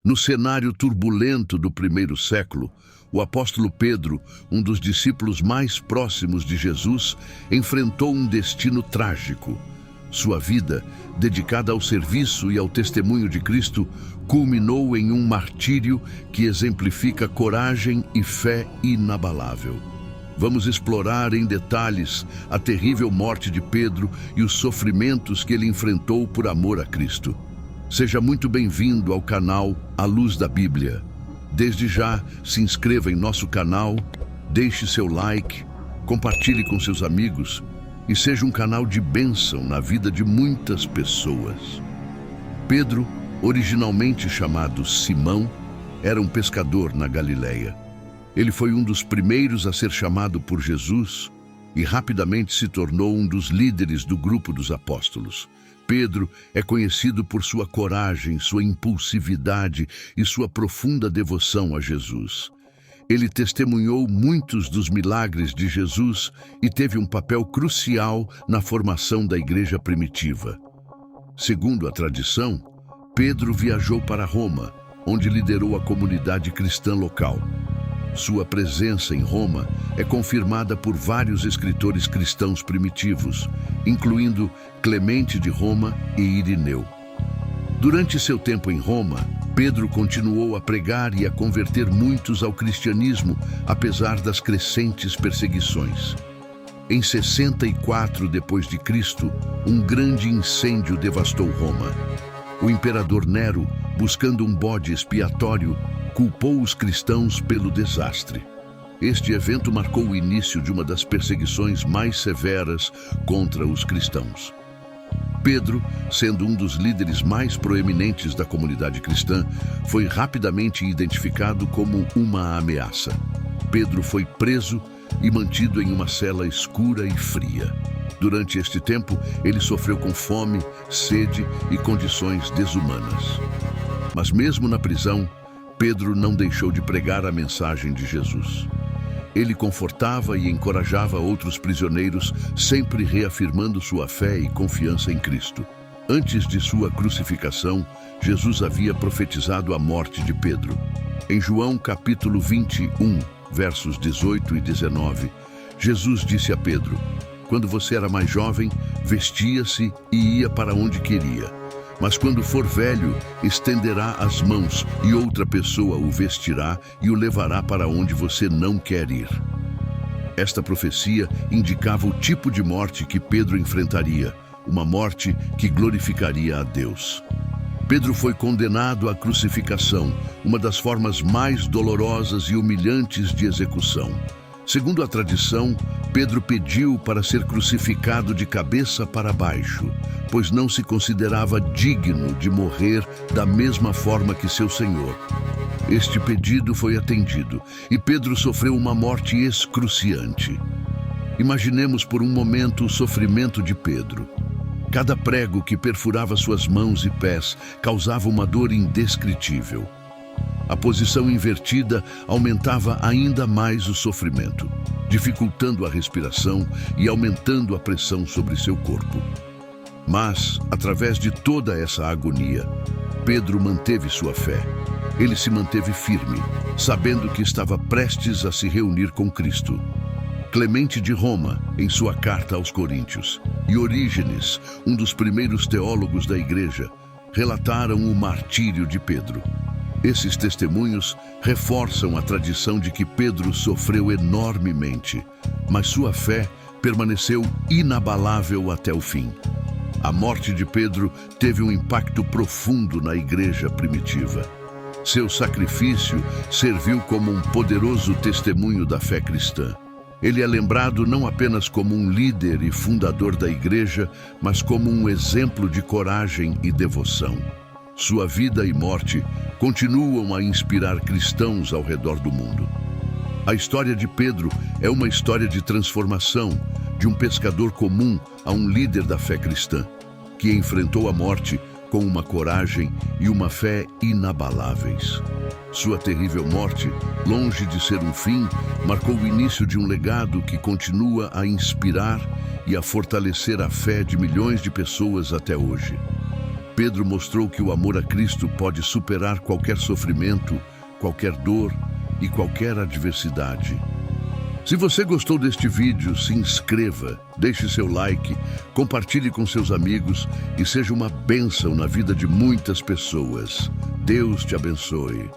No cenário turbulento do primeiro século, o apóstolo Pedro, um dos discípulos mais próximos de Jesus, enfrentou um destino trágico. Sua vida, dedicada ao serviço e ao testemunho de Cristo, culminou em um martírio que exemplifica coragem e fé inabalável. Vamos explorar em detalhes a terrível morte de Pedro e os sofrimentos que ele enfrentou por amor a Cristo. Seja muito bem-vindo ao canal A Luz da Bíblia. Desde já, se inscreva em nosso canal, deixe seu like, compartilhe com seus amigos e seja um canal de bênção na vida de muitas pessoas. Pedro, originalmente chamado Simão, era um pescador na Galileia. Ele foi um dos primeiros a ser chamado por Jesus e rapidamente se tornou um dos líderes do grupo dos apóstolos. Pedro é conhecido por sua coragem, sua impulsividade e sua profunda devoção a Jesus. Ele testemunhou muitos dos milagres de Jesus e teve um papel crucial na formação da igreja primitiva. Segundo a tradição, Pedro viajou para Roma, onde liderou a comunidade cristã local. Sua presença em Roma é confirmada por vários escritores cristãos primitivos, incluindo Clemente de Roma e Irineu. Durante seu tempo em Roma, Pedro continuou a pregar e a converter muitos ao cristianismo, apesar das crescentes perseguições. Em 64 d.C., um grande incêndio devastou Roma. O imperador Nero, buscando um bode expiatório, culpou os cristãos pelo desastre. Este evento marcou o início de uma das perseguições mais severas contra os cristãos. Pedro, sendo um dos líderes mais proeminentes da comunidade cristã, foi rapidamente identificado como uma ameaça. Pedro foi preso e mantido em uma cela escura e fria. Durante este tempo, ele sofreu com fome, sede e condições desumanas. Mas mesmo na prisão, Pedro não deixou de pregar a mensagem de Jesus. Ele confortava e encorajava outros prisioneiros, sempre reafirmando sua fé e confiança em Cristo. Antes de sua crucificação, Jesus havia profetizado a morte de Pedro. Em João capítulo 21, versos 18 e 19, Jesus disse a Pedro: "Quando você era mais jovem, vestia-se e ia para onde queria. Mas quando for velho, estenderá as mãos e outra pessoa o vestirá e o levará para onde você não quer ir." Esta profecia indicava o tipo de morte que Pedro enfrentaria, uma morte que glorificaria a Deus. Pedro foi condenado à crucificação, uma das formas mais dolorosas e humilhantes de execução. Segundo a tradição, Pedro pediu para ser crucificado de cabeça para baixo, pois não se considerava digno de morrer da mesma forma que seu Senhor. Este pedido foi atendido e Pedro sofreu uma morte excruciante. Imaginemos por um momento o sofrimento de Pedro. Cada prego que perfurava suas mãos e pés causava uma dor indescritível. A posição invertida aumentava ainda mais o sofrimento, dificultando a respiração e aumentando a pressão sobre seu corpo. Mas, através de toda essa agonia, Pedro manteve sua fé. Ele se manteve firme, sabendo que estava prestes a se reunir com Cristo. Clemente de Roma, em sua carta aos Coríntios, e Orígenes, um dos primeiros teólogos da igreja, relataram o martírio de Pedro. Esses testemunhos reforçam a tradição de que Pedro sofreu enormemente, mas sua fé permaneceu inabalável até o fim. A morte de Pedro teve um impacto profundo na igreja primitiva. Seu sacrifício serviu como um poderoso testemunho da fé cristã. Ele é lembrado não apenas como um líder e fundador da igreja, mas como um exemplo de coragem e devoção. Sua vida e morte continuam a inspirar cristãos ao redor do mundo. A história de Pedro é uma história de transformação, de um pescador comum a um líder da fé cristã, que enfrentou a morte com uma coragem e uma fé inabaláveis. Sua terrível morte, longe de ser um fim, marcou o início de um legado que continua a inspirar e a fortalecer a fé de milhões de pessoas até hoje. Pedro mostrou que o amor a Cristo pode superar qualquer sofrimento, qualquer dor e qualquer adversidade. Se você gostou deste vídeo, se inscreva, deixe seu like, compartilhe com seus amigos e seja uma bênção na vida de muitas pessoas. Deus te abençoe.